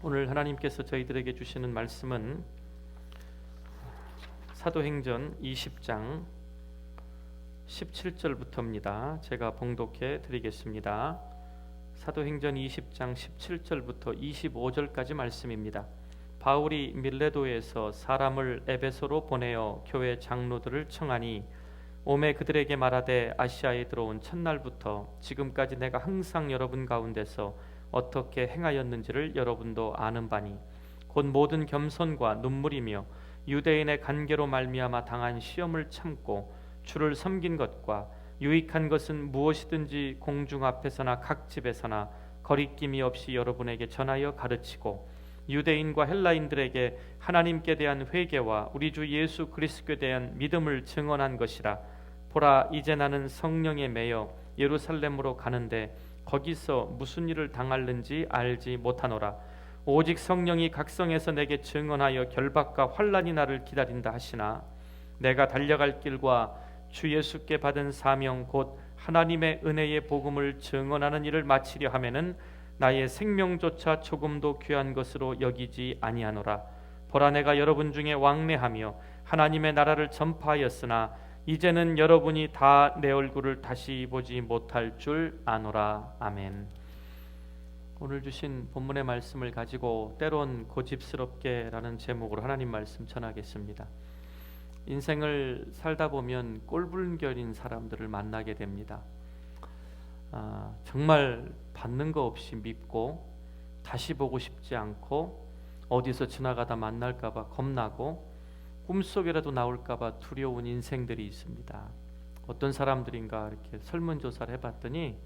오늘 하나님께서 저희들에게 주시는 말씀은 사도행전 20장 17절부터입니다. 제가 봉독해 드리겠습니다. 사도행전 20장 17절부터 25절까지 말씀입니다. 바울이 밀레도에서 사람을 에베소로 보내어 교회 장로들을 청하니 오매 그들에게 말하되 아시아에 들어온 첫날부터 지금까지 내가 항상 여러분 가운데서 어떻게 행하였는지를 여러분도 아는 바니 곧 모든 겸손과 눈물이며 유대인의 간계로 말미암아 당한 시험을 참고 주를 섬긴 것과 유익한 것은 무엇이든지 공중 앞에서나 각 집에서나 거리낌이 없이 여러분에게 전하여 가르치고 유대인과 헬라인들에게 하나님께 대한 회개와 우리 주 예수 그리스도에 대한 믿음을 증언한 것이라. 보라, 이제 나는 성령에 매여 예루살렘으로 가는데 거기서 무슨 일을 당할는지 알지 못하노라. 오직 성령이 각성에서 내게 증언하여 결박과 환난이 나를 기다린다 하시나 내가 달려갈 길과 주 예수께 받은 사명 곧 하나님의 은혜의 복음을 증언하는 일을 마치려 하면은 나의 생명조차 조금도 귀한 것으로 여기지 아니하노라. 보라, 내가 여러분 중에 왕래하며 하나님의 나라를 전파하였으나 이제는 여러분이 다 내 얼굴을 다시 보지 못할 줄 아노라. 아멘. 오늘 주신 본문의 말씀을 가지고 때론 고집스럽게라는 제목으로 하나님 말씀 전하겠습니다. 인생을 살다 보면 꼴불견인 사람들을 만나게 됩니다. 정말 받는 거 없이 믿고 다시 보고 싶지 않고 어디서 지나가다 만날까 봐 겁나고 꿈속이라도 나올까 봐 두려운 인생들이 있습니다. 어떤 사람들인가 이렇게 설문조사를 해봤더니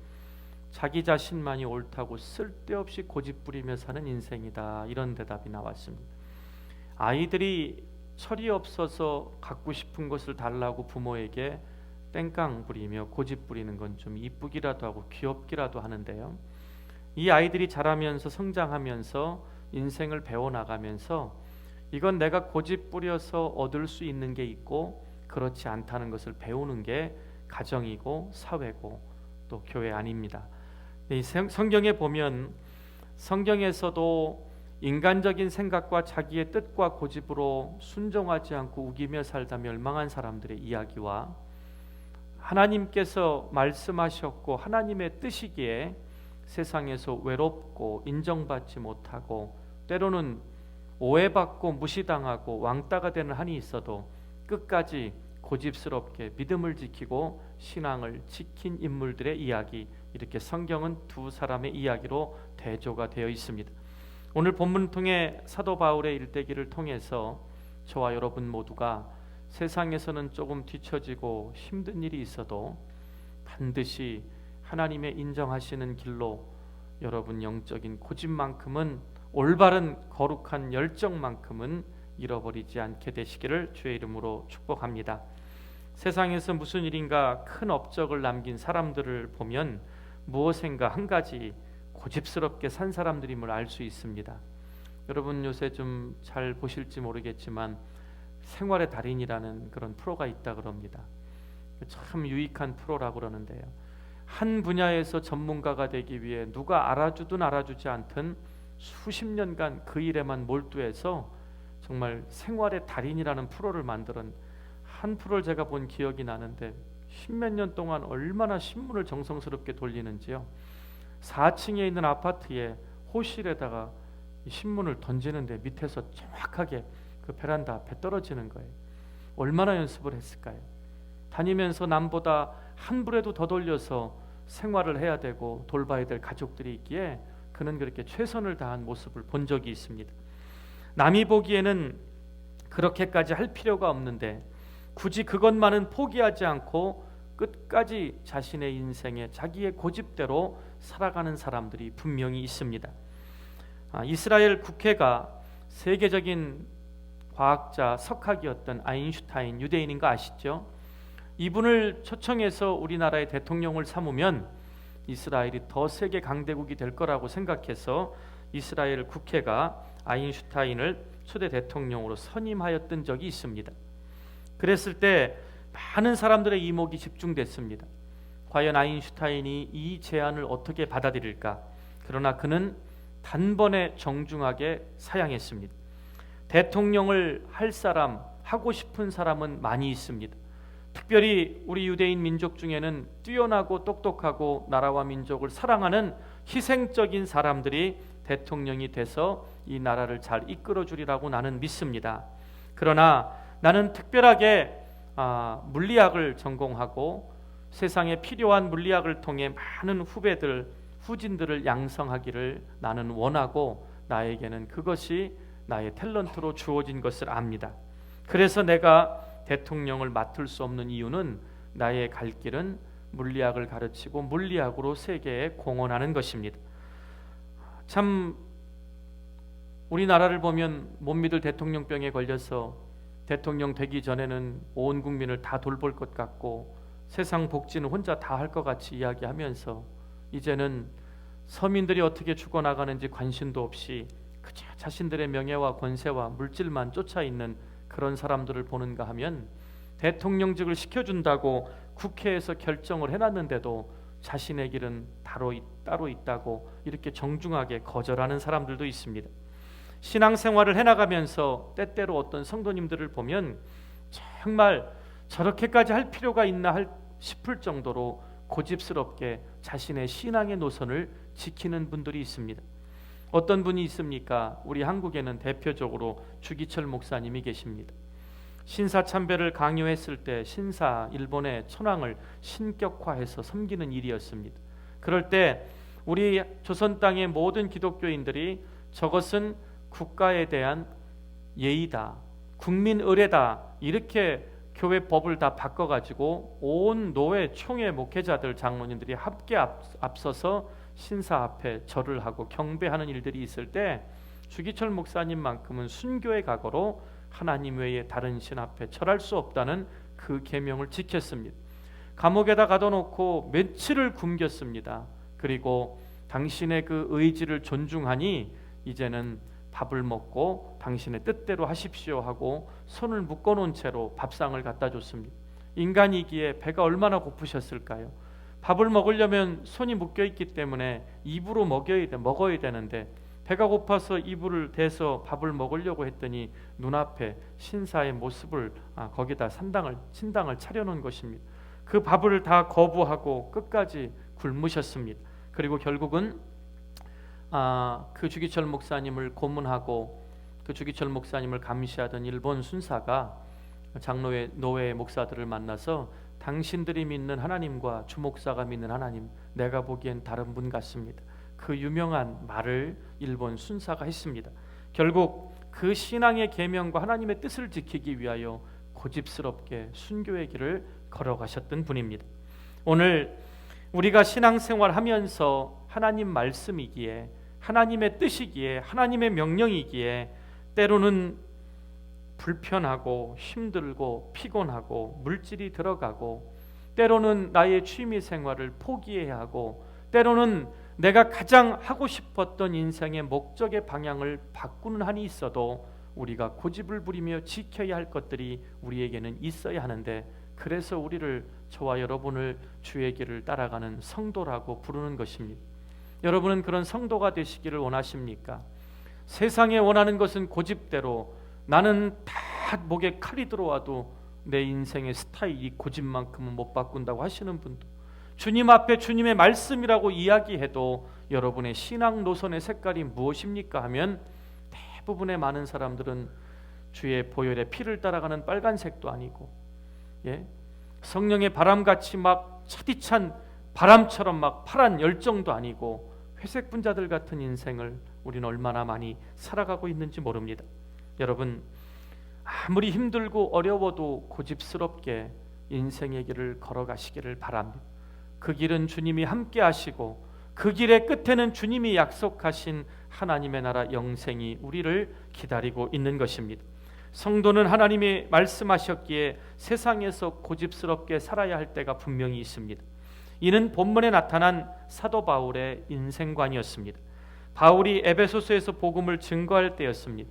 자기 자신만이 옳다고 쓸데없이 고집부리며 사는 인생이다, 이런 대답이 나왔습니다. 아이들이 철이 없어서 갖고 싶은 것을 달라고 부모에게 땡깡 부리며 고집 부리는 건 좀 이쁘기라도 하고 귀엽기라도 하는데요, 이 아이들이 자라면서 성장하면서 인생을 배워나가면서 이건 내가 고집 부려서 얻을 수 있는 게 있고 그렇지 않다는 것을 배우는 게 가정이고 사회고 또 교회 아닙니다. 이 성경에 보면 성경에서도 인간적인 생각과 자기의 뜻과 고집으로 순종하지 않고 우기며 살다 멸망한 사람들의 이야기와 하나님께서 말씀하셨고 하나님의 뜻이기에 세상에서 외롭고 인정받지 못하고 때로는 오해받고 무시당하고 왕따가 되는 한이 있어도 끝까지 고집스럽게 믿음을 지키고 신앙을 지킨 인물들의 이야기, 이렇게 성경은 두 사람의 이야기로 대조가 되어 있습니다. 오늘 본문을 통해 사도 바울의 일대기를 통해서 저와 여러분 모두가 세상에서는 조금 뒤처지고 힘든 일이 있어도 반드시 하나님의 인정하시는 길로 여러분 영적인 고집만큼은, 올바른 거룩한 열정만큼은 잃어버리지 않게 되시기를 주의 이름으로 축복합니다. 세상에서 무슨 일인가 큰 업적을 남긴 사람들을 보면 무엇인가 한 가지 고집스럽게 산 사람들임을 알 수 있습니다. 여러분 요새 좀 잘 보실지 모르겠지만 생활의 달인이라는 그런 프로가 있다 그럽니다. 참 유익한 프로라고 그러는데요, 한 분야에서 전문가가 되기 위해 누가 알아주든 알아주지 않든 수십 년간 그 일에만 몰두해서 정말 생활의 달인이라는 프로를 만드는 한 프로를 제가 본 기억이 나는데, 십몇 년 동안 얼마나 신문을 정성스럽게 돌리는지요. 4층에 있는 아파트에 호실에다가 신문을 던지는데 밑에서 정확하게 그 베란다 앞에 떨어지는 거예요. 얼마나 연습을 했을까요? 다니면서 남보다 한 불에도 더 돌려서 생활을 해야 되고 돌봐야 될 가족들이 있기에 그는 그렇게 최선을 다한 모습을 본 적이 있습니다. 남이 보기에는 그렇게까지 할 필요가 없는데 굳이 그것만은 포기하지 않고 끝까지 자신의 인생에 자기의 고집대로 살아가는 사람들이 분명히 있습니다. 이스라엘 국회가 세계적인 과학자 석학이었던 아인슈타인, 유대인인 거 아시죠? 이분을 초청해서 우리나라의 대통령을 삼으면 이스라엘이 더 세계 강대국이 될 거라고 생각해서 이스라엘 국회가 아인슈타인을 초대 대통령으로 선임하였던 적이 있습니다. 그랬을 때 많은 사람들의 이목이 집중됐습니다. 과연 아인슈타인이 이 제안을 어떻게 받아들일까? 그러나 그는 단번에 정중하게 사양했습니다. 대통령을 할 사람, 하고 싶은 사람은 많이 있습니다. 특별히 우리 유대인 민족 중에는 뛰어나고 똑똑하고 나라와 민족을 사랑하는 희생적인 사람들이 대통령이 돼서 이 나라를 잘 이끌어 주리라고 나는 믿습니다. 그러나 나는 특별하게 물리학을 전공하고 세상에 필요한 물리학을 통해 많은 후진들을 양성하기를 나는 원하고, 나에게는 그것이 나의 탤런트로 주어진 것을 압니다. 그래서 내가 대통령을 맡을 수 없는 이유는 나의 갈 길은 물리학을 가르치고 물리학으로 세계에 공헌하는 것입니다. 참 우리나라를 보면 못 믿을 대통령병에 걸려서 대통령 되기 전에는 온 국민을 다 돌볼 것 같고 세상 복지는 혼자 다 할 것 같이 이야기하면서 이제는 서민들이 어떻게 죽어나가는지 관심도 없이 그저 자신들의 명예와 권세와 물질만 쫓아 있는 그런 사람들을 보는가 하면, 대통령직을 시켜준다고 국회에서 결정을 해놨는데도 자신의 길은 따로 있다고 이렇게 정중하게 거절하는 사람들도 있습니다. 신앙생활을 해나가면서 때때로 어떤 성도님들을 보면 정말 저렇게까지 할 필요가 있나 싶을 정도로 고집스럽게 자신의 신앙의 노선을 지키는 분들이 있습니다. 어떤 분이 있습니까? 우리 한국에는 대표적으로 주기철 목사님이 계십니다. 신사참배를 강요했을 때 일본의 천황을 신격화해서 섬기는 일이었습니다. 그럴 때 우리 조선 땅의 모든 기독교인들이 저것은 국가에 대한 예의다, 국민 의례다, 이렇게 교회 법을 다 바꿔가지고 온 노회 총회 목회자들 장로님들이 함께 앞서서 신사 앞에 절을 하고 경배하는 일들이 있을 때 주기철 목사님만큼은 순교의 각오로 하나님 외에 다른 신 앞에 절할 수 없다는 그 계명을 지켰습니다. 감옥에다 가둬놓고 며칠을 굶겼습니다. 그리고 당신의 그 의지를 존중하니 이제는 밥을 먹고 당신의 뜻대로 하십시오 하고 손을 묶어놓은 채로 밥상을 갖다 줬습니다. 인간이기에 배가 얼마나 고프셨을까요? 밥을 먹으려면 손이 묶여있기 때문에 입으로 먹어야 되는데 배가 고파서 이불을 대서 밥을 먹으려고 했더니 눈앞에 신사의 모습을 거기다 신당을 차려놓은 것입니다. 그 밥을 다 거부하고 끝까지 굶으셨습니다. 그리고 결국은 그 주기철 목사님을 고문하고 그 주기철 목사님을 감시하던 일본 순사가 노회 목사들을 만나서 당신들이 믿는 하나님과 주목사가 믿는 하나님, 내가 보기엔 다른 분 같습니다. 그 유명한 말을 일본 순사가 했습니다. 결국 그 신앙의 계명과 하나님의 뜻을 지키기 위하여 고집스럽게 순교의 길을 걸어가셨던 분입니다. 오늘 우리가 신앙생활하면서 하나님 말씀이기에, 하나님의 뜻이기에, 하나님의 명령이기에 때로는 불편하고 힘들고 피곤하고 물질이 들어가고 때로는 나의 취미 생활을 포기해야 하고 때로는 내가 가장 하고 싶었던 인생의 목적의 방향을 바꾸는 한이 있어도 우리가 고집을 부리며 지켜야 할 것들이 우리에게는 있어야 하는데, 그래서 우리를, 저와 여러분을 주의 길을 따라가는 성도라고 부르는 것입니다. 여러분은 그런 성도가 되시기를 원하십니까? 세상에 원하는 것은 고집대로, 나는 다 목에 칼이 들어와도 내 인생의 스타일 이 고집만큼은 못 바꾼다고 하시는 분도, 주님 앞에 주님의 말씀이라고 이야기해도 여러분의 신앙 노선의 색깔이 무엇입니까 하면 대부분의 많은 사람들은 주의 보혈의 피를 따라가는 빨간색도 아니고 성령의 바람같이 막 차디찬 바람처럼 막 파란 열정도 아니고 회색 분자들 같은 인생을 우리는 얼마나 많이 살아가고 있는지 모릅니다. 여러분, 아무리 힘들고 어려워도 고집스럽게 인생의 길을 걸어가시기를 바랍니다. 그 길은 주님이 함께 하시고 그 길의 끝에는 주님이 약속하신 하나님의 나라 영생이 우리를 기다리고 있는 것입니다. 성도는 하나님이 말씀하셨기에 세상에서 고집스럽게 살아야 할 때가 분명히 있습니다. 이는 본문에 나타난 사도 바울의 인생관이었습니다. 바울이 에베소서에서 복음을 증거할 때였습니다.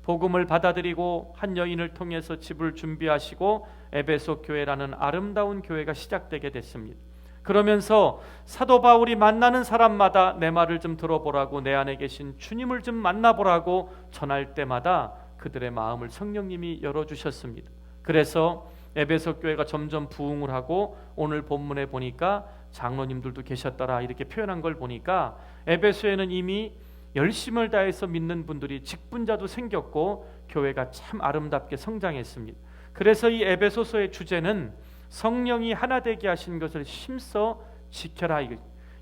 복음을 받아들이고 한 여인을 통해서 집을 준비하시고 에베소 교회라는 아름다운 교회가 시작되게 됐습니다. 그러면서 사도 바울이 만나는 사람마다 내 말을 좀 들어보라고, 내 안에 계신 주님을 좀 만나보라고 전할 때마다 그들의 마음을 성령님이 열어주셨습니다. 그래서 에베소 교회가 점점 부흥을 하고, 오늘 본문에 보니까 장로님들도 계셨더라 이렇게 표현한 걸 보니까 에베소에는 이미 열심을 다해서 믿는 분들이, 직분자도 생겼고 교회가 참 아름답게 성장했습니다. 그래서 이 에베소서의 주제는 성령이 하나 되게 하신 것을 힘써 지켜라,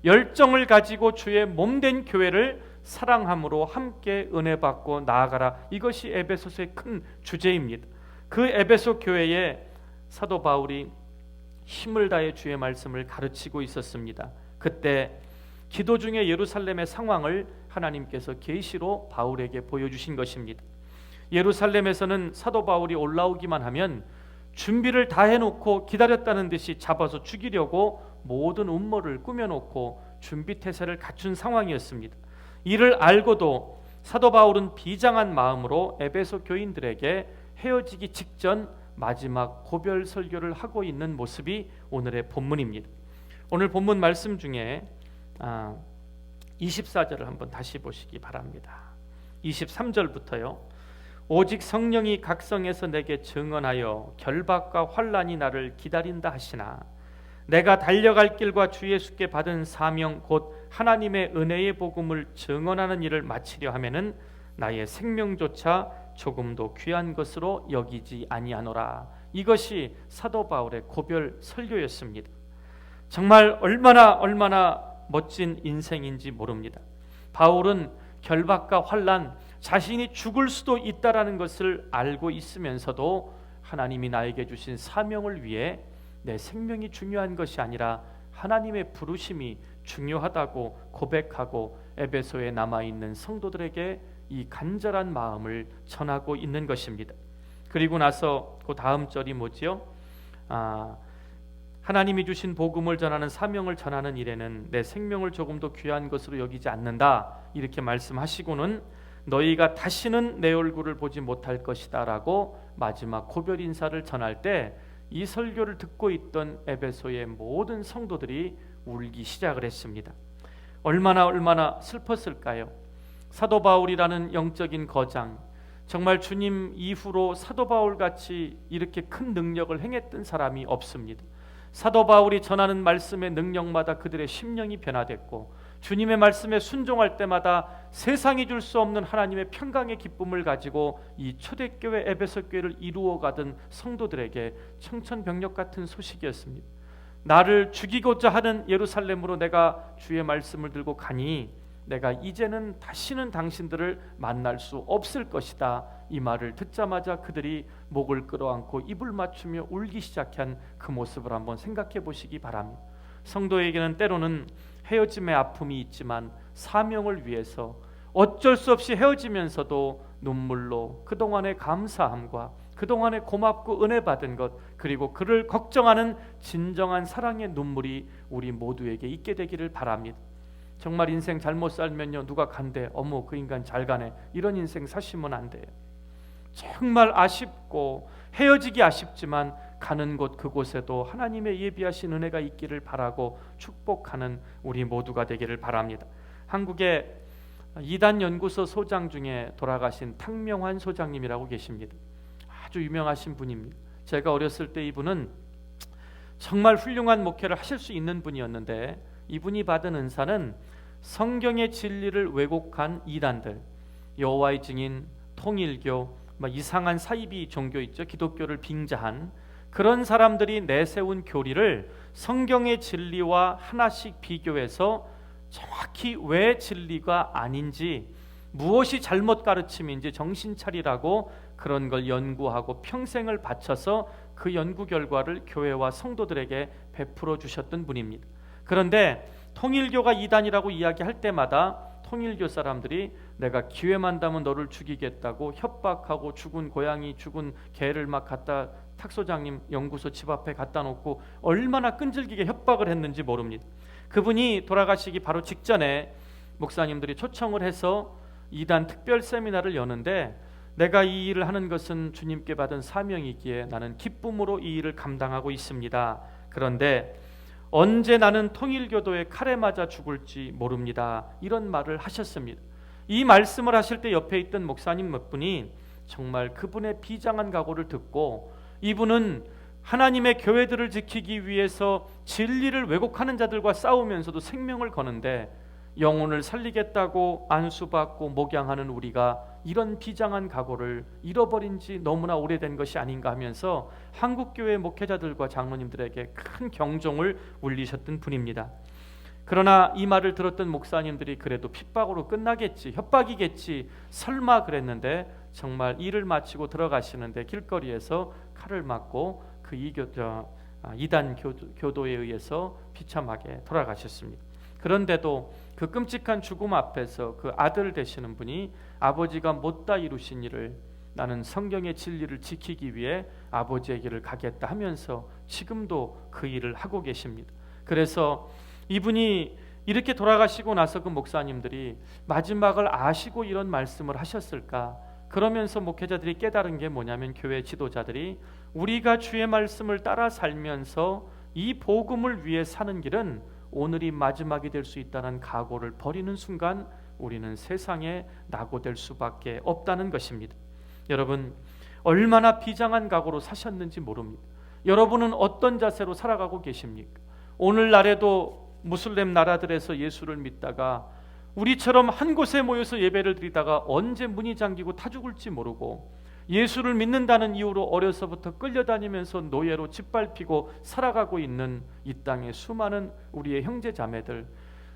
열정을 가지고 주의 몸된 교회를 사랑함으로 함께 은혜 받고 나아가라, 이것이 에베소서의 큰 주제입니다. 그 에베소 교회에 사도 바울이 힘을 다해 주의 말씀을 가르치고 있었습니다. 그때 기도 중에 예루살렘의 상황을 하나님께서 계시로 바울에게 보여주신 것입니다. 예루살렘에서는 사도 바울이 올라오기만 하면 준비를 다 해놓고 기다렸다는 듯이 잡아서 죽이려고 모든 음모를 꾸며놓고 준비태세를 갖춘 상황이었습니다. 이를 알고도 사도 바울은 비장한 마음으로 에베소 교인들에게 헤어지기 직전 마지막 고별 설교를 하고 있는 모습이 오늘의 본문입니다. 오늘 본문 말씀 중에 24절을 한번 다시 보시기 바랍니다. 23절부터요. 오직 성령이 각성해서 내게 증언하여 결박과 환난이 나를 기다린다 하시나 내가 달려갈 길과 주 예수께 받은 사명 곧 하나님의 은혜의 복음을 증언하는 일을 마치려 하면은 나의 생명조차 조금도 귀한 것으로 여기지 아니하노라. 이것이 사도 바울의 고별 설교였습니다. 정말 얼마나 멋진 인생인지 모릅니다. 바울은 결박과 환난, 자신이 죽을 수도 있다라는 것을 알고 있으면서도 하나님이 나에게 주신 사명을 위해 내 생명이 중요한 것이 아니라 하나님의 부르심이 중요하다고 고백하고 에베소에 남아있는 성도들에게 이 간절한 마음을 전하고 있는 것입니다. 그리고 나서 그 다음 절이 뭐지요? 하나님이 주신 복음을 전하는 사명을 전하는 일에는 내 생명을 조금도 귀한 것으로 여기지 않는다, 이렇게 말씀하시고는 너희가 다시는 내 얼굴을 보지 못할 것이다 라고 마지막 고별 인사를 전할 때 이 설교를 듣고 있던 에베소의 모든 성도들이 울기 시작을 했습니다. 얼마나 슬펐을까요? 사도 바울이라는 영적인 거장, 정말 주님 이후로 사도 바울같이 이렇게 큰 능력을 행했던 사람이 없습니다. 사도 바울이 전하는 말씀의 능력마다 그들의 심령이 변화됐고, 주님의 말씀에 순종할 때마다 세상이 줄 수 없는 하나님의 평강의 기쁨을 가지고 이 초대교회 에베소 교회를 이루어가던 성도들에게 청천벽력 같은 소식이었습니다. 나를 죽이고자 하는 예루살렘으로 내가 주의 말씀을 들고 가니 내가 이제는 다시는 당신들을 만날 수 없을 것이다. 이 말을 듣자마자 그들이 목을 끌어안고 입을 맞추며 울기 시작한 그 모습을 한번 생각해 보시기 바랍니다. 성도에게는 때로는 헤어짐의 아픔이 있지만 사명을 위해서 어쩔 수 없이 헤어지면서도 눈물로 그동안의 감사함과 그동안의 고맙고 은혜 받은 것, 그리고 그를 걱정하는 진정한 사랑의 눈물이 우리 모두에게 있게 되기를 바랍니다. 정말 인생 잘못 살면요, 누가 간대, 어머 그 인간 잘 가네, 이런 인생 사시면 안 돼요. 정말 아쉽고 헤어지기 아쉽지만 가는 곳 그곳에도 하나님의 예비하신 은혜가 있기를 바라고 축복하는 우리 모두가 되기를 바랍니다. 한국의 이단연구소 소장 중에 돌아가신 탕명환 소장님이라고 계십니다. 아주 유명하신 분입니다. 제가 어렸을 때 이분은 정말 훌륭한 목회를 하실 수 있는 분이었는데, 이분이 받은 은사는 성경의 진리를 왜곡한 이단들, 여호와의 증인, 통일교, 이상한 사이비 종교 있죠, 기독교를 빙자한 그런 사람들이 내세운 교리를 성경의 진리와 하나씩 비교해서 정확히 왜 진리가 아닌지, 무엇이 잘못 가르침인지 정신 차리라고 그런 걸 연구하고 평생을 바쳐서 그 연구 결과를 교회와 성도들에게 베풀어 주셨던 분입니다. 그런데 통일교가 이단이라고 이야기할 때마다 통일교 사람들이 내가 기회만 되면 너를 죽이겠다고 협박하고 죽은 고양이, 죽은 개를 막 갖다 탁소장님 연구소 집 앞에 갖다 놓고 얼마나 끈질기게 협박을 했는지 모릅니다. 그분이 돌아가시기 바로 직전에 목사님들이 초청을 해서 이단 특별 세미나를 여는데, 내가 이 일을 하는 것은 주님께 받은 사명이기에 나는 기쁨으로 이 일을 감당하고 있습니다. 그런데 언제 나는 통일교도의 칼에 맞아 죽을지 모릅니다. 이런 말을 하셨습니다. 이 말씀을 하실 때 옆에 있던 목사님 몇 분이 정말 그분의 비장한 각오를 듣고, 이분은 하나님의 교회들을 지키기 위해서 진리를 왜곡하는 자들과 싸우면서도 생명을 거는데 영혼을 살리겠다고 안수받고 목양하는 우리가 이런 비장한 각오를 잃어버린 지 너무나 오래된 것이 아닌가 하면서 한국교회 목회자들과 장로님들에게 큰 경종을 울리셨던 분입니다. 그러나 이 말을 들었던 목사님들이 그래도 핍박으로 끝나겠지, 협박이겠지, 설마 그랬는데 정말 일을 마치고 들어가시는데 길거리에서 칼을 맞고 그 이단 교도에 의해서 비참하게 돌아가셨습니다. 그런데도 그 끔찍한 죽음 앞에서 그 아들 되시는 분이 아버지가 못다 이루신 일을 나는 성경의 진리를 지키기 위해 아버지의 길을 가겠다 하면서 지금도 그 일을 하고 계십니다. 그래서 이분이 이렇게 돌아가시고 나서 그 목사님들이 마지막을 아시고 이런 말씀을 하셨을까? 그러면서 목회자들이 깨달은 게 뭐냐면, 교회 지도자들이 우리가 주의 말씀을 따라 살면서 이 복음을 위해 사는 길은 오늘이 마지막이 될 수 있다는 각오를 버리는 순간 우리는 세상에 낙오될 수밖에 없다는 것입니다. 여러분, 얼마나 비장한 각오로 사셨는지 모릅니다. 여러분은 어떤 자세로 살아가고 계십니까? 오늘날에도 무슬림 나라들에서 예수를 믿다가 우리처럼 한 곳에 모여서 예배를 드리다가 언제 문이 잠기고 타 죽을지 모르고, 예수를 믿는다는 이유로 어려서부터 끌려다니면서 노예로 짓밟히고 살아가고 있는 이 땅의 수많은 우리의 형제 자매들,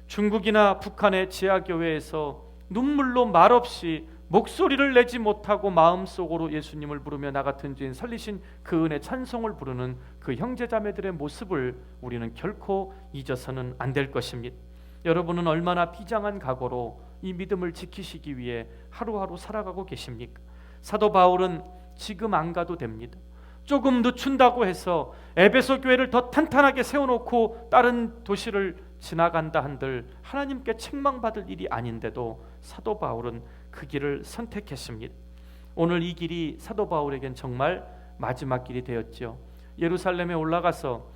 중국이나 북한의 지하교회에서 눈물로 말없이 목소리를 내지 못하고 마음속으로 예수님을 부르며 나 같은 죄인 살리신 그 은혜 찬송을 부르는 그 형제 자매들의 모습을 우리는 결코 잊어서는 안 될 것입니다. 여러분은 얼마나 비장한 각오로 이 믿음을 지키시기 위해 하루하루 살아가고 계십니까? 사도 바울은 지금 안 가도 됩니다. 조금 늦춘다고 해서 에베소 교회를 더 탄탄하게 세워놓고 다른 도시를 지나간다 한들 하나님께 책망받을 일이 아닌데도 사도 바울은 그 길을 선택했습니다. 오늘 이 길이 사도 바울에겐 정말 마지막 길이 되었죠. 예루살렘에 올라가서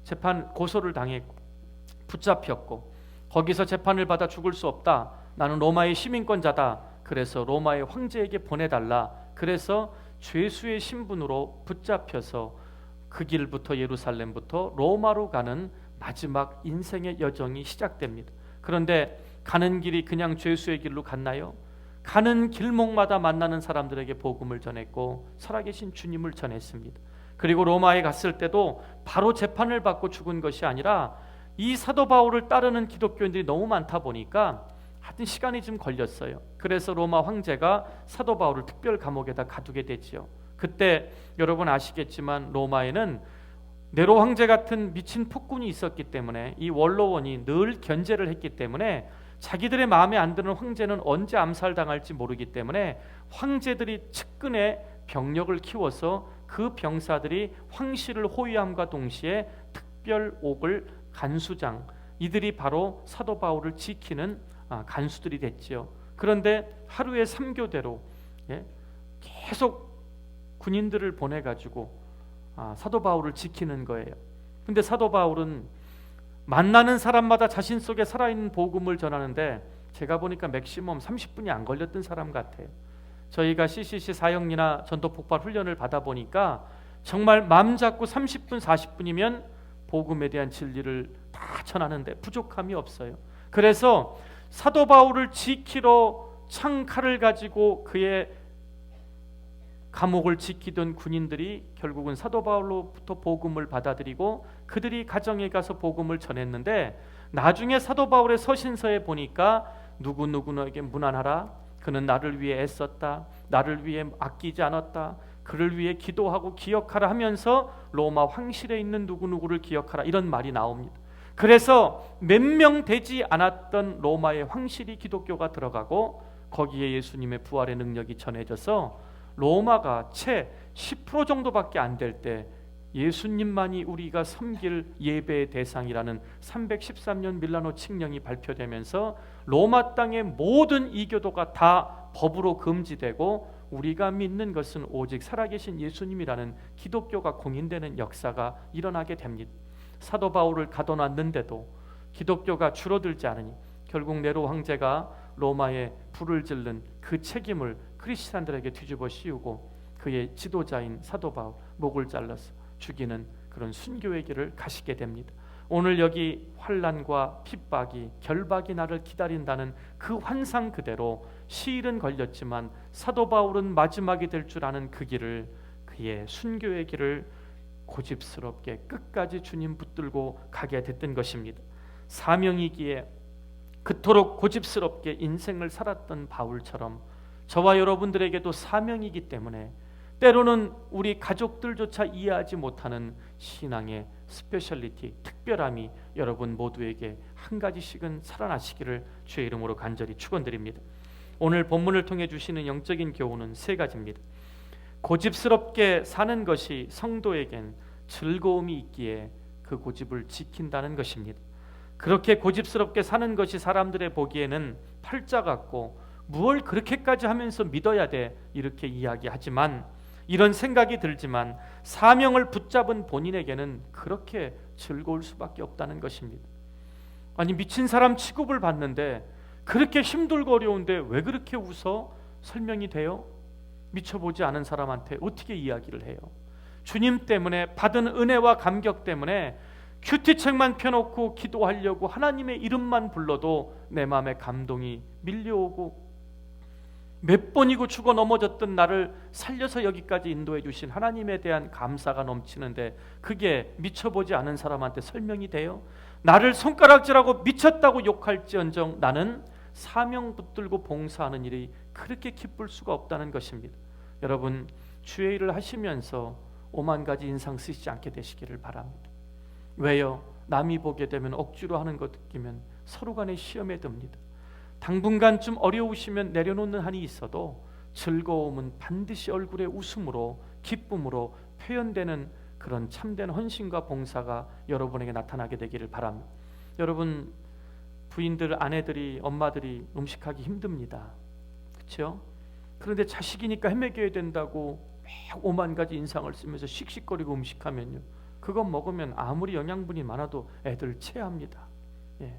재판 고소를 당했고 붙잡혔고, 거기서 재판을 받아 죽을 수 없다, 나는 로마의 시민권자다, 그래서 로마의 황제에게 보내달라, 그래서 죄수의 신분으로 붙잡혀서 그 길부터 예루살렘부터 로마로 가는 마지막 인생의 여정이 시작됩니다. 그런데 가는 길이 그냥 죄수의 길로 갔나요? 가는 길목마다 만나는 사람들에게 복음을 전했고 살아계신 주님을 전했습니다. 그리고 로마에 갔을 때도 바로 재판을 받고 죽은 것이 아니라 이 사도 바울을 따르는 기독교인들이 너무 많다 보니까 하여튼 시간이 좀 걸렸어요. 그래서 로마 황제가 사도 바울을 특별 감옥에다 가두게 되지요. 그때 여러분 아시겠지만 로마에는 네로 황제 같은 미친 폭군이 있었기 때문에 이 원로원이 늘 견제를 했기 때문에 자기들의 마음에 안 드는 황제는 언제 암살당할지 모르기 때문에 황제들이 측근에 병력을 키워서 그 병사들이 황실을 호위함과 동시에 특별옥을 간수장, 이들이 바로 사도 바울을 지키는 간수들이 됐지요. 그런데 하루에 3교대로 계속 군인들을 보내가지고 사도 바울을 지키는 거예요. 근데 사도 바울은 만나는 사람마다 자신 속에 살아있는 복음을 전하는데 제가 보니까 맥시멈 30분이 안 걸렸던 사람 같아요. 저희가 CCC 사형리나 전도폭발 훈련을 받아보니까 정말 맘 잡고 30분 40분이면 복음에 대한 진리를 다 전하는데 부족함이 없어요. 그래서 사도 바울을 지키러 창칼을 가지고 그의 감옥을 지키던 군인들이 결국은 사도 바울로부터 복음을 받아들이고 그들이 가정에 가서 복음을 전했는데, 나중에 사도 바울의 서신서에 보니까 누구누구에게 문안하라, 그는 나를 위해 애썼다, 나를 위해 아끼지 않았다, 그를 위해 기도하고 기억하라 하면서 로마 황실에 있는 누구누구를 기억하라, 이런 말이 나옵니다. 그래서 몇 명 되지 않았던 로마의 황실이 기독교가 들어가고 거기에 예수님의 부활의 능력이 전해져서 로마가 채 10% 정도밖에 안 될 때 예수님만이 우리가 섬길 예배의 대상이라는 313년 밀라노 칙령이 발표되면서 로마 땅의 모든 이교도가 다 법으로 금지되고 우리가 믿는 것은 오직 살아계신 예수님이라는 기독교가 공인되는 역사가 일어나게 됩니다. 사도 바울을 가둬놨는데도 기독교가 줄어들지 않으니 결국 네로 황제가 로마에 불을 지른 그 책임을 크리스찬들에게 뒤집어 씌우고 그의 지도자인 사도 바울 목을 잘라서 죽이는 그런 순교의 길을 가시게 됩니다. 오늘 여기 환난과 핍박이 결박이 나를 기다린다는 그 환상 그대로 시일은 걸렸지만 사도 바울은 마지막이 될 줄 아는 그 길을, 그의 순교의 길을 고집스럽게 끝까지 주님 붙들고 가게 됐던 것입니다. 사명이기에 그토록 고집스럽게 인생을 살았던 바울처럼 저와 여러분들에게도 사명이기 때문에 때로는 우리 가족들조차 이해하지 못하는 신앙의 스페셜리티, 특별함이 여러분 모두에게 한 가지씩은 살아나시기를 주의 이름으로 간절히 축원드립니다. 오늘 본문을 통해 주시는 영적인 교훈은 세 가지입니다. 고집스럽게 사는 것이 성도에겐 즐거움이 있기에 그 고집을 지킨다는 것입니다. 그렇게 고집스럽게 사는 것이 사람들의 보기에는 팔자 같고 무얼 그렇게까지 하면서 믿어야 돼 이렇게 이야기하지만, 이런 생각이 들지만 사명을 붙잡은 본인에게는 그렇게 즐거울 수밖에 없다는 것입니다. 아니, 미친 사람 취급을 받는데 그렇게 힘들고 어려운데 왜 그렇게 웃어? 설명이 돼요? 미쳐보지 않은 사람한테 어떻게 이야기를 해요? 주님 때문에 받은 은혜와 감격 때문에 큐티책만 펴놓고 기도하려고 하나님의 이름만 불러도 내 마음에 감동이 밀려오고, 몇 번이고 죽어 넘어졌던 나를 살려서 여기까지 인도해 주신 하나님에 대한 감사가 넘치는데 그게 미쳐보지 않은 사람한테 설명이 돼요? 나를 손가락질하고 미쳤다고 욕할지언정 나는 사명 붙들고 봉사하는 일이 그렇게 기쁠 수가 없다는 것입니다. 여러분, 주의 일을 하시면서 오만 가지 인상 쓰시지 않게 되시기를 바랍니다. 왜요? 남이 보게 되면 억지로 하는 것 느끼면 서로 간에 시험에 듭니다. 당분간 좀 어려우시면 내려놓는 한이 있어도 즐거움은 반드시 얼굴의 웃음으로, 기쁨으로 표현되는 그런 참된 헌신과 봉사가 여러분에게 나타나게 되기를 바랍니다. 여러분, 부인들, 아내들이, 엄마들이 음식하기 힘듭니다. 그렇죠? 그런데 자식이니까 헤매겨야 된다고 막 오만 가지 인상을 쓰면서 씩씩거리고 음식하면요, 그것 먹으면 아무리 영양분이 많아도 애들 체합니다. 예.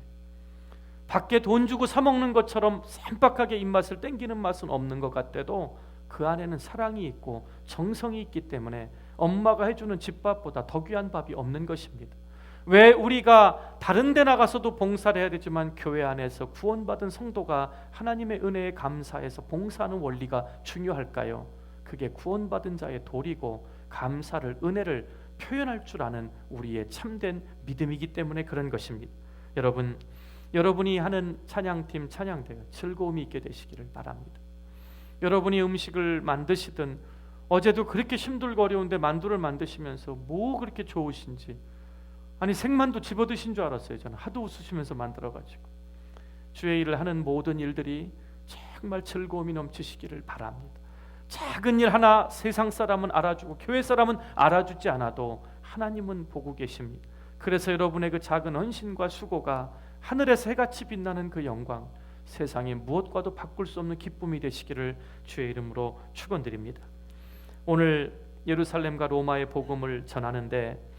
밖에 돈 주고 사 먹는 것처럼 쌈박하게 입맛을 땡기는 맛은 없는 것 같아도 그 안에는 사랑이 있고 정성이 있기 때문에 엄마가 해주는 집밥보다 더 귀한 밥이 없는 것입니다. 왜 우리가 다른 데 나가서도 봉사를 해야 되지만 교회 안에서 구원받은 성도가 하나님의 은혜에 감사해서 봉사하는 원리가 중요할까요? 그게 구원받은 자의 도리고 감사를, 은혜를 표현할 줄 아는 우리의 참된 믿음이기 때문에 그런 것입니다. 여러분, 여러분이 하는 찬양팀 찬양대가 즐거움이 있게 되시기를 바랍니다. 여러분이 음식을 만드시든, 어제도 그렇게 힘들고 어려운데 만두를 만드시면서 뭐 그렇게 좋으신지, 아니 생만두 집어드신 줄 알았어요. 저는 하도 웃으시면서 만들어가지고. 주의 일을 하는 모든 일들이 정말 즐거움이 넘치시기를 바랍니다. 작은 일 하나 세상 사람은 알아주고 교회 사람은 알아주지 않아도 하나님은 보고 계십니다. 그래서 여러분의 그 작은 헌신과 수고가 하늘에서 해같이 빛나는 그 영광, 세상에 무엇과도 바꿀 수 없는 기쁨이 되시기를 주의 이름으로 축원드립니다. 오늘 예루살렘과 로마의 복음을 전하는데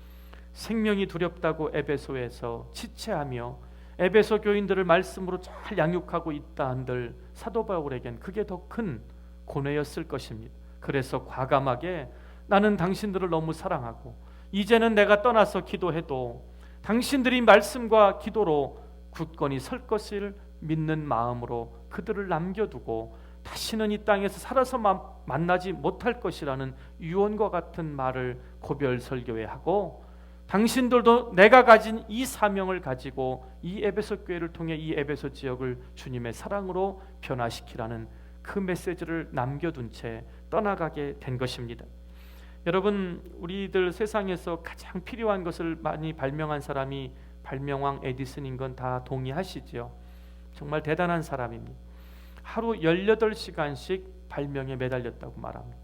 생명이 두렵다고 에베소에서 지체하며 에베소 교인들을 말씀으로 잘 양육하고 있다 한들 사도 바울에겐 그게 더 큰 고뇌였을 것입니다. 그래서 과감하게 나는 당신들을 너무 사랑하고 이제는 내가 떠나서 기도해도 당신들이 말씀과 기도로 굳건히 설 것을 믿는 마음으로 그들을 남겨두고 다시는 이 땅에서 살아서 만나지 못할 것이라는 유언과 같은 말을 고별 설교에 하고, 당신들도 내가 가진 이 사명을 가지고 이 에베소 교회를 통해 이 에베소 지역을 주님의 사랑으로 변화시키라는 그 메시지를 남겨둔 채 떠나가게 된 것입니다. 여러분, 우리들 세상에서 가장 필요한 것을 많이 발명한 사람이 발명왕 에디슨인 건 다 동의하시죠? 정말 대단한 사람입니다. 하루 18시간씩 발명에 매달렸다고 말합니다.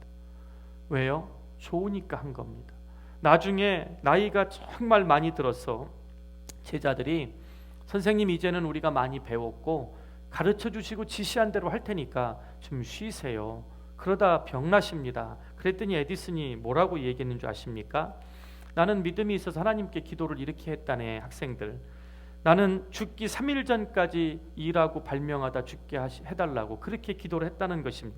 왜요? 좋으니까 한 겁니다. 나중에 나이가 정말 많이 들어서 제자들이 선생님 이제는 우리가 많이 배웠고 가르쳐 주시고 지시한 대로 할 테니까 좀 쉬세요. 그러다 병나십니다. 그랬더니 에디슨이 뭐라고 얘기했는 줄 아십니까? 나는 믿음이 있어서 하나님께 기도를 이렇게 했다네. 학생들, 나는 죽기 3일 전까지 일하고 발명하다 죽게 해달라고 그렇게 기도를 했다는 것입니다.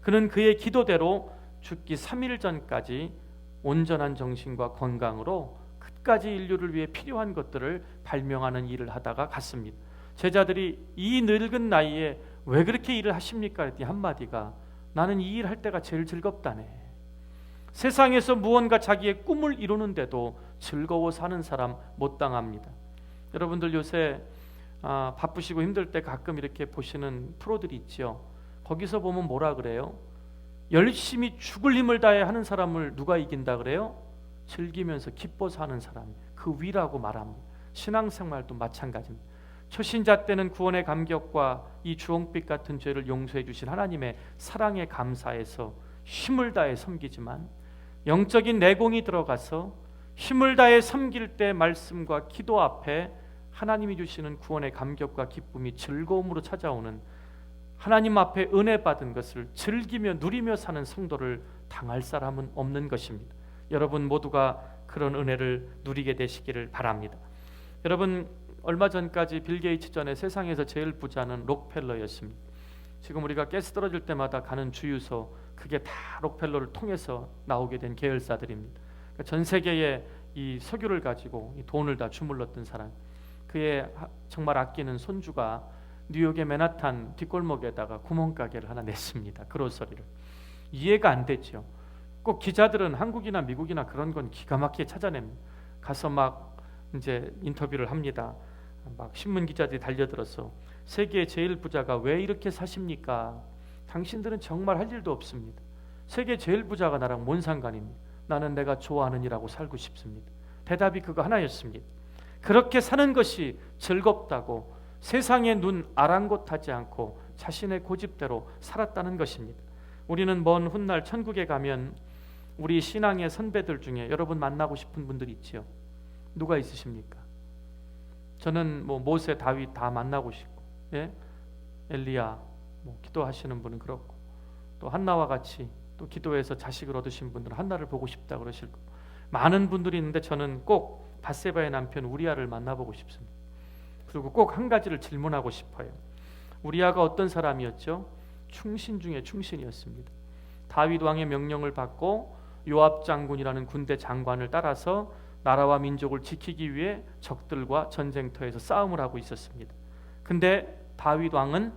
그는 그의 기도대로 죽기 3일 전까지 온전한 정신과 건강으로 끝까지 인류를 위해 필요한 것들을 발명하는 일을 하다가 갔습니다. 제자들이 이 늙은 나이에 왜 그렇게 일을 하십니까? 했더니 한마디가, 나는 이 일 할 때가 제일 즐겁다네. 세상에서 무언가 자기의 꿈을 이루는데도 즐거워 사는 사람 못 당합니다. 여러분들 요새 바쁘시고 힘들 때 가끔 이렇게 보시는 프로들이 있죠. 거기서 보면 뭐라 그래요? 열심히 죽을 힘을 다해 하는 사람을 누가 이긴다 그래요? 즐기면서 기뻐서 하는 사람, 그 위라고 말합니다. 신앙생활도 마찬가지입니다. 초신자 때는 구원의 감격과 이 주홍빛 같은 죄를 용서해 주신 하나님의 사랑에 감사해서 힘을 다해 섬기지만, 영적인 내공이 들어가서 힘을 다해 섬길 때 말씀과 기도 앞에 하나님이 주시는 구원의 감격과 기쁨이 즐거움으로 찾아오는, 하나님 앞에 은혜 받은 것을 즐기며 누리며 사는 성도를 당할 사람은 없는 것입니다. 여러분 모두가 그런 은혜를 누리게 되시기를 바랍니다. 여러분, 얼마 전까지 빌 게이츠 전에 세상에서 제일 부자는 록펠러였습니다. 지금 우리가 가스 떨어질 때마다 가는 주유소, 그게 다 록펠러를 통해서 나오게 된 계열사들입니다. 그러니까 전 세계에 이 석유를 가지고 이 돈을 다 주물렀던 사람, 그의 정말 아끼는 손주가 뉴욕의 맨하탄 뒷골목에다가 구멍가게를 하나 냈습니다. 그로서리를. 이해가 안 되죠. 꼭 기자들은 한국이나 미국이나 그런 건 기가 막히게 찾아냅니다. 가서 막 이제 인터뷰를 합니다. 막 신문 기자들이 달려들어서 세계의 제일 부자가 왜 이렇게 사십니까? 당신들은 정말 할 일도 없습니다. 세계 제일 부자가 나랑 뭔 상관입니까? 나는 내가 좋아하는 일하고 살고 싶습니다. 대답이 그거 하나였습니다. 그렇게 사는 것이 즐겁다고 세상의 눈 아랑곳하지 않고 자신의 고집대로 살았다는 것입니다. 우리는 먼 훗날 천국에 가면 우리 신앙의 선배들 중에 여러분 만나고 싶은 분들 있지요? 누가 있으십니까? 저는 모세, 다윗 다 만나고 싶고, 예? 엘리야, 기도하시는 분은 그렇고, 또 한나와 같이 또 기도해서 자식을 얻으신 분들은 한나를 보고 싶다 그러실 거고, 많은 분들이 있는데 저는 꼭 밧세바의 남편 우리아를 만나보고 싶습니다. 그리고 꼭 한 가지를 질문하고 싶어요. 우리아가 어떤 사람이었죠? 충신 중에 충신이었습니다. 다윗 왕의 명령을 받고 요압 장군이라는 군대 장관을 따라서 나라와 민족을 지키기 위해 적들과 전쟁터에서 싸움을 하고 있었습니다. 근데 다윗 왕은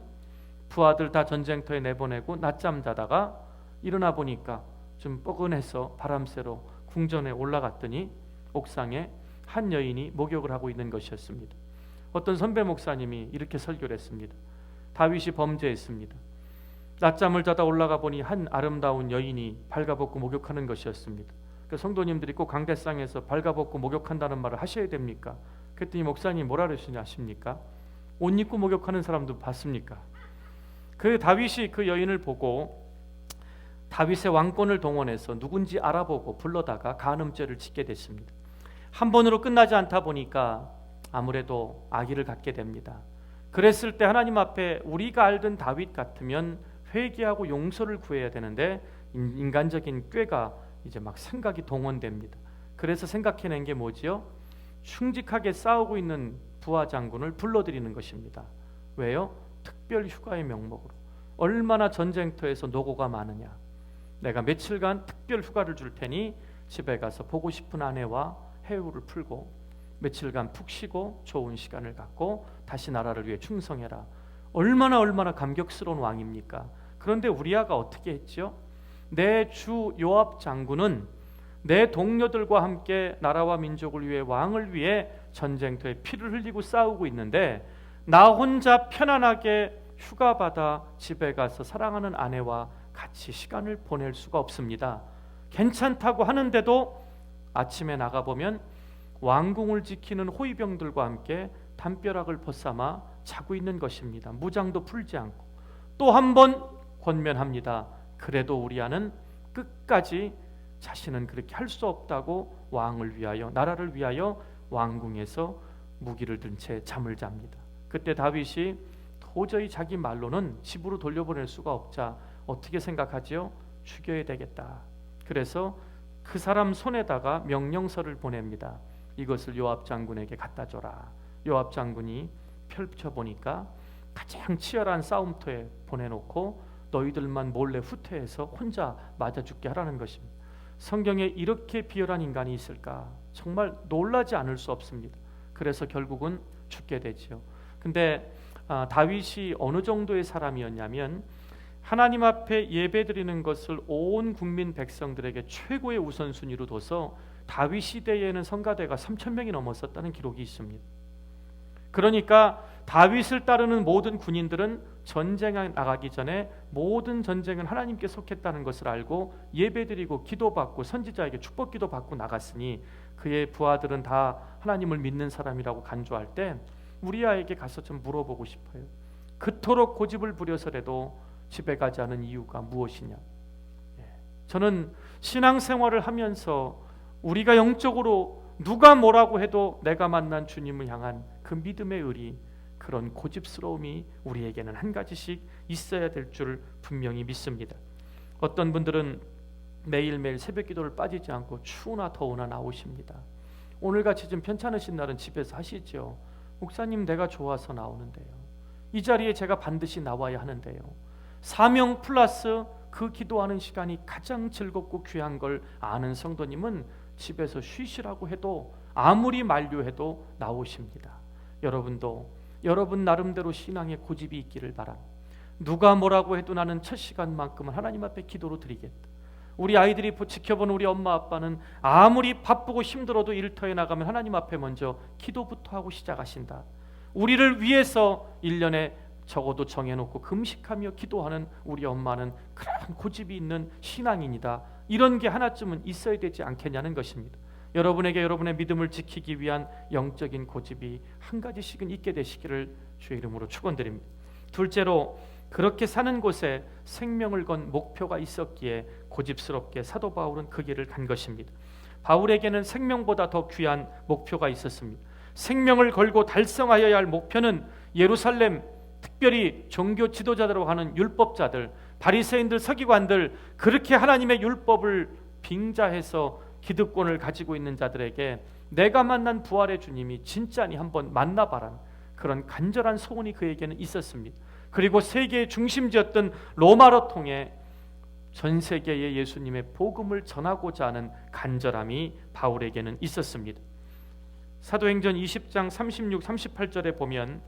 부하들 다 전쟁터에 내보내고 낮잠 자다가 일어나 보니까 좀 뻐근해서 바람 쐬러 궁전에 올라갔더니 옥상에 한 여인이 목욕을 하고 있는 것이었습니다. 어떤 선배 목사님이 이렇게 설교를 했습니다. 다윗이 범죄했습니다. 낮잠을 자다 올라가 보니 한 아름다운 여인이 발가벗고 목욕하는 것이었습니다. 그 성도님들이 꼭 강대상에서 발가벗고 목욕한다는 말을 하셔야 됩니까? 그랬더니 목사님이 뭐라 그러시냐 아십니까? 옷 입고 목욕하는 사람도 봤습니까? 그 다윗이 그 여인을 보고 다윗의 왕권을 동원해서 누군지 알아보고 불러다가 간음죄를 짓게 됐습니다. 한 번으로 끝나지 않다 보니까 아무래도 악의를 갖게 됩니다. 그랬을 때 하나님 앞에 우리가 알던 다윗 같으면 회개하고 용서를 구해야 되는데 인간적인 꾀가 이제 막 생각이 동원됩니다. 그래서 생각해낸 게 뭐지요? 충직하게 싸우고 있는 부하 장군을 불러들이는 것입니다. 왜요? 특별 휴가의 명목으로. 얼마나 전쟁터에서 노고가 많으냐. 내가 며칠간 특별 휴가를 줄 테니 집에 가서 보고 싶은 아내와 해우를 풀고 며칠간 푹 쉬고 좋은 시간을 갖고 다시 나라를 위해 충성해라. 얼마나 감격스러운 왕입니까? 그런데 우리아가 어떻게 했죠? 내 주 요압 장군은 내 동료들과 함께 나라와 민족을 위해 왕을 위해 전쟁터에 피를 흘리고 싸우고 있는데 나 혼자 편안하게 휴가 받아 집에 가서 사랑하는 아내와 같이 시간을 보낼 수가 없습니다. 괜찮다고 하는데도 아침에 나가보면 왕궁을 지키는 호위병들과 함께 담벼락을 벗삼아 자고 있는 것입니다. 무장도 풀지 않고. 또 한 번 권면합니다. 그래도 우리아는 끝까지 자신은 그렇게 할 수 없다고 왕을 위하여, 나라를 위하여 왕궁에서 무기를 든 채 잠을 잡니다. 그때 다윗이 도저히 자기 말로는 집으로 돌려보낼 수가 없자 어떻게 생각하지요? 죽여야 되겠다. 그래서 그 사람 손에다가 명령서를 보냅니다. 이것을 요압 장군에게 갖다 줘라. 요압 장군이 펼쳐보니까 가장 치열한 싸움터에 보내놓고 너희들만 몰래 후퇴해서 혼자 맞아 죽게 하라는 것입니다. 성경에 이렇게 비열한 인간이 있을까? 정말 놀라지 않을 수 없습니다. 그래서 결국은 죽게 되지요. 근데 다윗이 어느 정도의 사람이었냐면 하나님 앞에 예배드리는 것을 온 국민 백성들에게 최고의 우선순위로 둬서 다윗 시대에는 성가대가 3,000명이 넘었었다는 기록이 있습니다. 그러니까 다윗을 따르는 모든 군인들은 전쟁에 나가기 전에 모든 전쟁은 하나님께 속했다는 것을 알고 예배드리고 기도받고 선지자에게 축복기도 받고 나갔으니 그의 부하들은 다 하나님을 믿는 사람이라고 간주할 때 우리아에게 가서 좀 물어보고 싶어요. 그토록 고집을 부려서라도 집에 가지 않은 이유가 무엇이냐? 저는 신앙생활을 하면서 우리가 영적으로 누가 뭐라고 해도 내가 만난 주님을 향한 그 믿음의 의리, 그런 고집스러움이 우리에게는 한 가지씩 있어야 될 줄 분명히 믿습니다. 어떤 분들은 매일매일 새벽 기도를 빠지지 않고 추우나 더우나 나오십니다. 오늘같이 좀 편찮으신 날은 집에서 하시죠. 목사님, 내가 좋아서 나오는데요. 이 자리에 제가 반드시 나와야 하는데요. 사명 플러스 그 기도하는 시간이 가장 즐겁고 귀한 걸 아는 성도님은 집에서 쉬시라고 해도 아무리 만류해도 나오십니다. 여러분도 여러분 나름대로 신앙의 고집이 있기를 바랍니다. 누가 뭐라고 해도 나는 첫 시간만큼은 하나님 앞에 기도로 드리겠다. 우리 아이들이 지켜보는 우리 엄마 아빠는 아무리 바쁘고 힘들어도 일터에 나가면 하나님 앞에 먼저 기도부터 하고 시작하신다. 우리를 위해서 1년에 적어도 정해놓고 금식하며 기도하는 우리 엄마는 그런 고집이 있는 신앙인이다. 이런 게 하나쯤은 있어야 되지 않겠냐는 것입니다. 여러분에게 여러분의 믿음을 지키기 위한 영적인 고집이 한 가지씩은 있게 되시기를 주의 이름으로 축원드립니다. 둘째로, 그렇게 사는 곳에 생명을 건 목표가 있었기에 고집스럽게 사도 바울은 그 길을 간 것입니다. 바울에게는 생명보다 더 귀한 목표가 있었습니다. 생명을 걸고 달성하여야 할 목표는 예루살렘, 특별히 종교 지도자들이라고 하는 율법자들, 바리새인들, 서기관들, 그렇게 하나님의 율법을 빙자해서 기득권을 가지고 있는 자들에게 내가 만난 부활의 주님이 진짜니 한번 만나봐라, 그런 간절한 소원이 그에게는 있었습니다. 그리고 세계의 중심지였던 로마로 통해 전 세계에 예수님의 복음을 전하고자 하는 간절함이 바울에게는 있었습니다. 사도행전 20장 36, 38절에 보면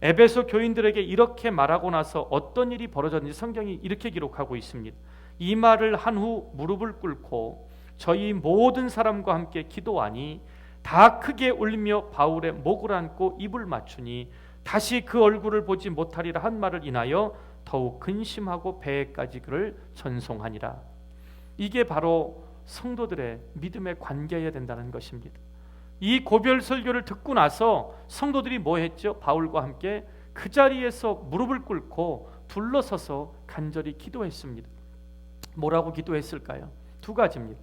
에베소 교인들에게 이렇게 말하고 나서 어떤 일이 벌어졌는지 성경이 이렇게 기록하고 있습니다. 이 말을 한 후 무릎을 꿇고 저희 모든 사람과 함께 기도하니 다 크게 울며 바울의 목을 안고 입을 맞추니 다시 그 얼굴을 보지 못하리라 한 말을 인하여 더욱 근심하고 배에까지 그를 전송하니라. 이게 바로 성도들의 믿음의 관계여야 된다는 것입니다. 이 고별 설교를 듣고 나서 성도들이 뭐 했죠? 바울과 함께 그 자리에서 무릎을 꿇고 둘러서서 간절히 기도했습니다. 뭐라고 기도했을까요? 두 가지입니다.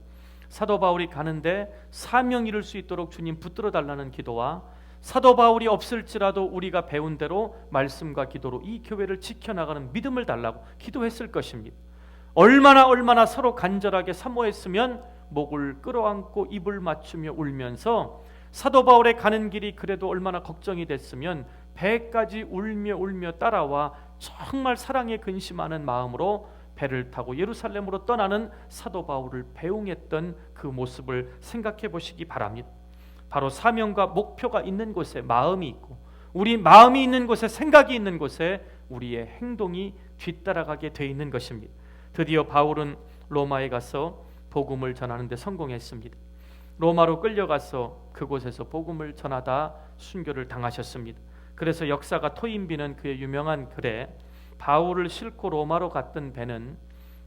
사도 바울이 가는데 사명 이룰 수 있도록 주님 붙들어 달라는 기도와 사도 바울이 없을지라도 우리가 배운 대로 말씀과 기도로 이 교회를 지켜나가는 믿음을 달라고 기도했을 것입니다. 얼마나 서로 간절하게 사모했으면 목을 끌어안고 입을 맞추며 울면서 사도 바울의 가는 길이 그래도 얼마나 걱정이 됐으면 배까지 울며 따라와 정말 사랑에 근심하는 마음으로 배를 타고 예루살렘으로 떠나는 사도 바울을 배웅했던 그 모습을 생각해 보시기 바랍니다. 바로 사명과 목표가 있는 곳에 마음이 있고, 우리 마음이 있는 곳에 생각이 있는 곳에 우리의 행동이 뒤따라가게 돼 있는 것입니다. 드디어 바울은 로마에 가서 복음을 전하는 데 성공했습니다. 로마로 끌려가서 그곳에서 복음을 전하다 순교를 당하셨습니다. 그래서 역사가 토인비는 그의 유명한 글에 바울을 싣고 로마로 갔던 배는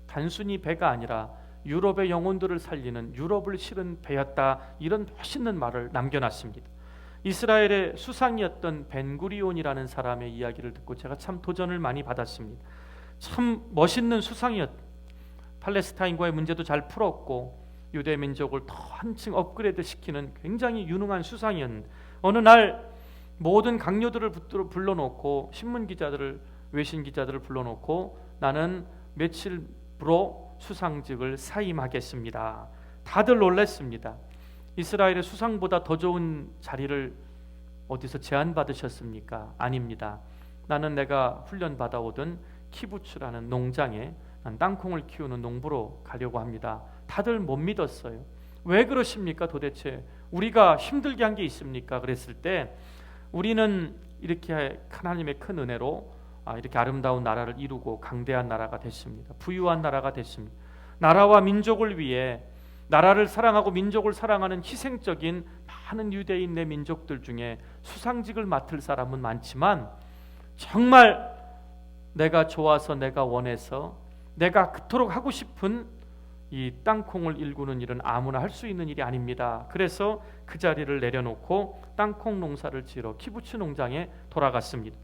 단순히 배가 아니라 유럽의 영혼들을 살리는 유럽을 실은 배였다, 이런 멋있는 말을 남겨놨습니다. 이스라엘의 수상이었던 벤구리온이라는 사람의 이야기를 듣고 제가 참 도전을 많이 받았습니다. 참 멋있는 수상이었, 팔레스타인과의 문제도 잘 풀었고 유대 민족을 더 한층 업그레이드 시키는 굉장히 유능한 수상이었는데, 어느 날 모든 강요들을 불러놓고 신문 기자들을, 외신 기자들을 불러놓고 나는 며칠부로 수상직을 사임하겠습니다. 다들 놀랐습니다. 이스라엘의 수상보다 더 좋은 자리를 어디서 제안받으셨습니까? 아닙니다. 나는 내가 훈련받아오던 키부츠라는 농장에 땅콩을 키우는 농부로 가려고 합니다. 다들 못 믿었어요. 왜 그러십니까? 도대체 우리가 힘들게 한 게 있습니까? 그랬을 때 우리는 이렇게 하나님의 큰 은혜로 이렇게 아름다운 나라를 이루고 강대한 나라가 됐습니다. 부유한 나라가 됐습니다. 나라와 민족을 위해 나라를 사랑하고 민족을 사랑하는 희생적인 많은 유대인 내 민족들 중에 수상직을 맡을 사람은 많지만 정말 내가 좋아서 내가 원해서 내가 그토록 하고 싶은 이 땅콩을 일구는 일은 아무나 할 수 있는 일이 아닙니다. 그래서 그 자리를 내려놓고 땅콩 농사를 지으러 키부츠 농장에 돌아갔습니다.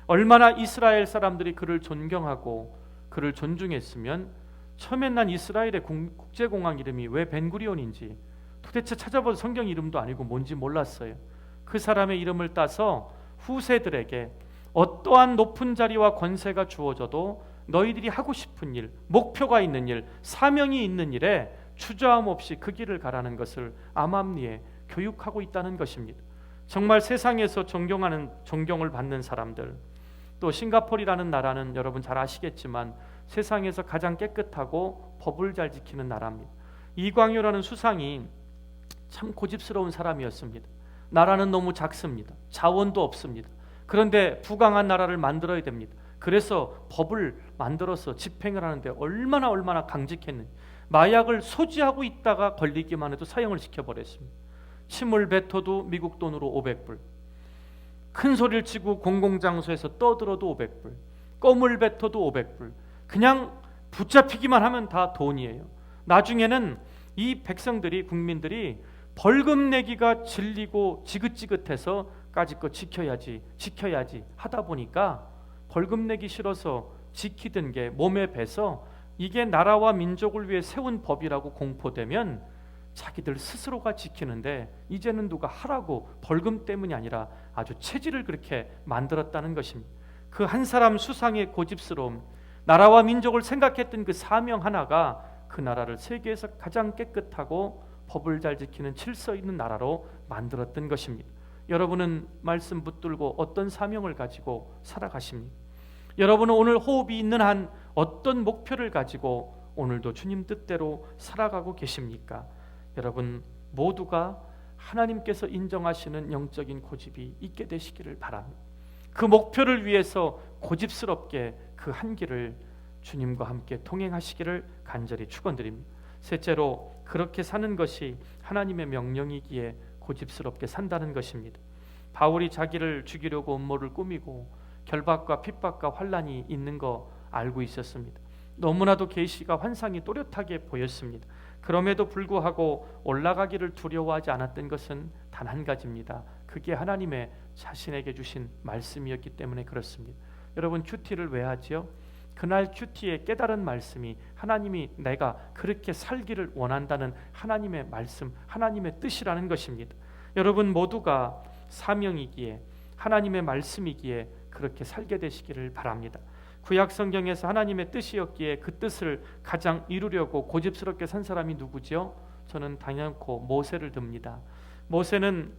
얼마나 이스라엘 사람들이 그를 존경하고 그를 존중했으면 처음엔 난 이스라엘의 국제공항 이름이 왜 벤구리온인지 도대체 찾아봐도 성경 이름도 아니고 뭔지 몰랐어요. 그 사람의 이름을 따서 후세들에게 어떠한 높은 자리와 권세가 주어져도 너희들이 하고 싶은 일, 목표가 있는 일, 사명이 있는 일에 주저함 없이 그 길을 가라는 것을 암암리에 교육하고 있다는 것입니다. 정말 세상에서 존경을 받는 사람들, 또 싱가포르라는 나라는 여러분 잘 아시겠지만 세상에서 가장 깨끗하고 법을 잘 지키는 나라입니다. 이광효라는 수상이 참 고집스러운 사람이었습니다. 나라는 너무 작습니다. 자원도 없습니다. 그런데 부강한 나라를 만들어야 됩니다. 그래서 법을 만들어서 집행을 하는데 얼마나 강직했는지, 마약을 소지하고 있다가 걸리기만 해도 사형을 시켜버렸습니다. 침을 뱉어도 미국 돈으로 500불, 큰 소리를 치고 공공장소에서 떠들어도 500불, 껌을 뱉어도 500불, 그냥 붙잡히기만 하면 다 돈이에요. 나중에는 이 백성들이, 국민들이 벌금 내기가 질리고 지긋지긋해서 까짓 거 지켜야지 하다 보니까 벌금 내기 싫어서 지키던 게 몸에 배서 이게 나라와 민족을 위해 세운 법이라고 공포되면 자기들 스스로가 지키는데 이제는 누가 하라고 벌금 때문이 아니라 아주 체질을 그렇게 만들었다는 것입니다. 그 한 사람 수상의 고집스러움, 나라와 민족을 생각했던 그 사명 하나가 그 나라를 세계에서 가장 깨끗하고 법을 잘 지키는 질서 있는 나라로 만들었던 것입니다. 여러분은 말씀 붙들고 어떤 사명을 가지고 살아가십니까? 여러분은 오늘 호흡이 있는 한 어떤 목표를 가지고 오늘도 주님 뜻대로 살아가고 계십니까? 여러분 모두가 하나님께서 인정하시는 영적인 고집이 있게 되시기를 바랍니다. 그 목표를 위해서 고집스럽게 그 한 길을 주님과 함께 동행하시기를 간절히 축원드립니다. 셋째로, 그렇게 사는 것이 하나님의 명령이기에 고집스럽게 산다는 것입니다. 바울이 자기를 죽이려고 음모를 꾸미고 결박과 핍박과 환난이 있는 거 알고 있었습니다. 너무나도 계시가 환상이 또렷하게 보였습니다. 그럼에도 불구하고 올라가기를 두려워하지 않았던 것은 단 한 가지입니다. 그게 하나님의 자신에게 주신 말씀이었기 때문에 그렇습니다. 여러분 큐티를 왜 하지요? 그날 큐티의 깨달은 말씀이 하나님이 내가 그렇게 살기를 원한다는 하나님의 말씀, 하나님의 뜻이라는 것입니다. 여러분 모두가 사명이기에 하나님의 말씀이기에 그렇게 살게 되시기를 바랍니다. 구약 성경에서 하나님의 뜻이었기에 그 뜻을 가장 이루려고 고집스럽게 산 사람이 누구죠? 저는 당연코 모세를 듭니다. 모세는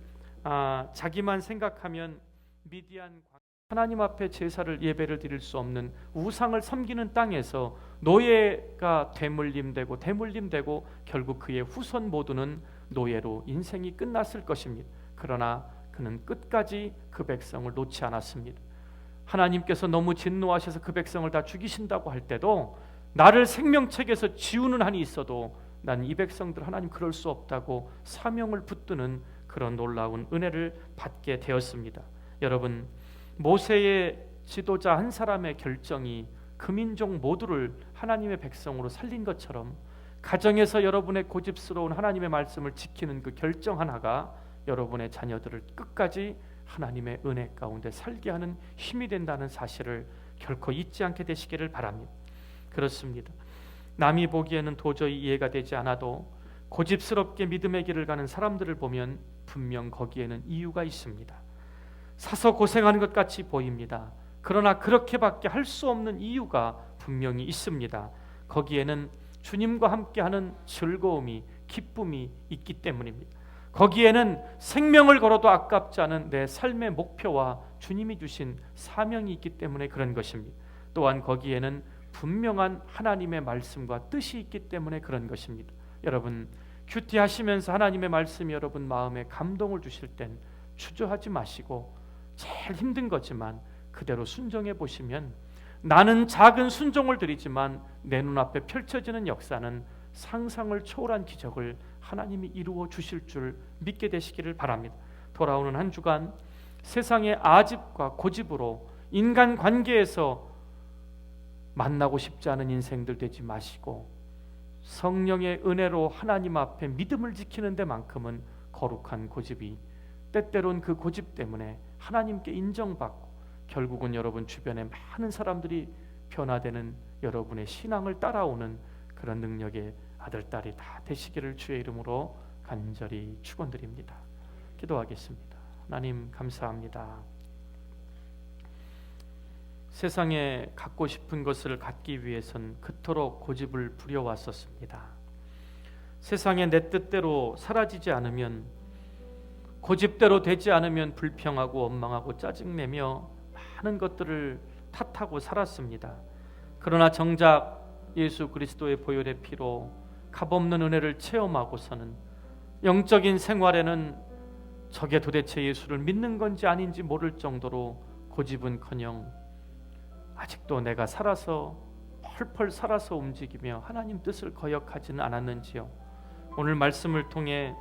자기만 생각하면 미디안 하나님 앞에 제사를 예배를 드릴 수 없는 우상을 섬기는 땅에서 노예가 되물림되고 결국 그의 후손 모두는 노예로 인생이 끝났을 것입니다. 그러나 그는 끝까지 그 백성을 놓지 않았습니다. 하나님께서 너무 진노하셔서 그 백성을 다 죽이신다고 할 때도 나를 생명책에서 지우는 한이 있어도 난 이 백성들 하나님 그럴 수 없다고 사명을 붙드는 그런 놀라운 은혜를 받게 되었습니다. 여러분 모세의 지도자 한 사람의 결정이 그 민족 모두를 하나님의 백성으로 살린 것처럼 가정에서 여러분의 고집스러운 하나님의 말씀을 지키는 그 결정 하나가 여러분의 자녀들을 끝까지 하나님의 은혜 가운데 살게 하는 힘이 된다는 사실을 결코 잊지 않게 되시기를 바랍니다. 그렇습니다. 남이 보기에는 도저히 이해가 되지 않아도 고집스럽게 믿음의 길을 가는 사람들을 보면 분명 거기에는 이유가 있습니다. 사서 고생하는 것 같이 보입니다. 그러나 그렇게밖에 할 수 없는 이유가 분명히 있습니다. 거기에는 주님과 함께하는 즐거움이 기쁨이 있기 때문입니다. 거기에는 생명을 걸어도 아깝지 않은 내 삶의 목표와 주님이 주신 사명이 있기 때문에 그런 것입니다. 또한 거기에는 분명한 하나님의 말씀과 뜻이 있기 때문에 그런 것입니다. 여러분, 큐티하시면서 하나님의 말씀이 여러분 마음에 감동을 주실 땐 주저하지 마시고 제일 힘든 거지만 그대로 순종해 보시면, 나는 작은 순종을 드리지만 내 눈앞에 펼쳐지는 역사는 상상을 초월한 기적을 하나님이 이루어 주실 줄 믿게 되시기를 바랍니다. 돌아오는 한 주간 세상의 아집과 고집으로 인간 관계에서 만나고 싶지 않은 인생들 되지 마시고, 성령의 은혜로 하나님 앞에 믿음을 지키는 데만큼은 거룩한 고집이, 때때론 그 고집 때문에 하나님께 인정받고 결국은 여러분 주변에 많은 사람들이 변화되는 여러분의 신앙을 따라오는 그런 능력의 아들, 딸이 다 되시기를 주의 이름으로 간절히 축원드립니다. 기도하겠습니다. 하나님 감사합니다. 세상에 갖고 싶은 것을 갖기 위해선 그토록 고집을 부려왔었습니다. 세상에 내 뜻대로 사라지지 않으면, 고집대로 되지 않으면 불평하고 원망하고 짜증내며 많은 것들을 탓하고 살았습니다. 그러나 정작 예수 그리스도의 보혈의 피로 값없는 은혜를 체험하고서는 영적인 생활에는 저게 도대체 예수를 믿는 건지 아닌지 모를 정도로 고집은커녕 아직도 내가 살아서 펄펄 살아서 움직이며 하나님 뜻을 거역하지는 않았는지요. 오늘 말씀을 통해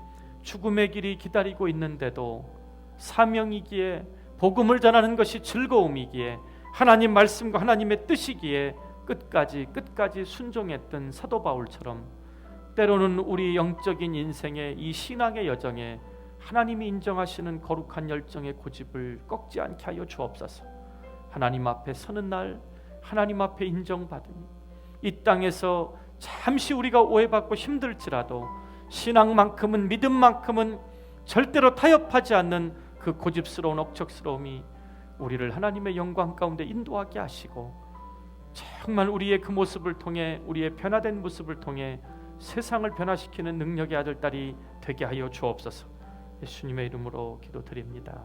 죽음의 길이 기다리고 있는데도 사명이기에, 복음을 전하는 것이 즐거움이기에, 하나님 말씀과 하나님의 뜻이기에 끝까지 순종했던 사도 바울처럼 때로는 우리 영적인 인생의 이 신앙의 여정에 하나님이 인정하시는 거룩한 열정의 고집을 꺾지 않게 하여 주옵소서. 하나님 앞에 서는 날 하나님 앞에 인정받으니 이 땅에서 잠시 우리가 오해받고 힘들지라도 신앙만큼은, 믿음만큼은 절대로 타협하지 않는 그 고집스러운 억척스러움이 우리를 하나님의 영광 가운데 인도하게 하시고, 정말 우리의 그 모습을 통해, 우리의 변화된 모습을 통해 세상을 변화시키는 능력의 아들, 딸이 되게 하여 주옵소서. 예수님의 이름으로 기도드립니다.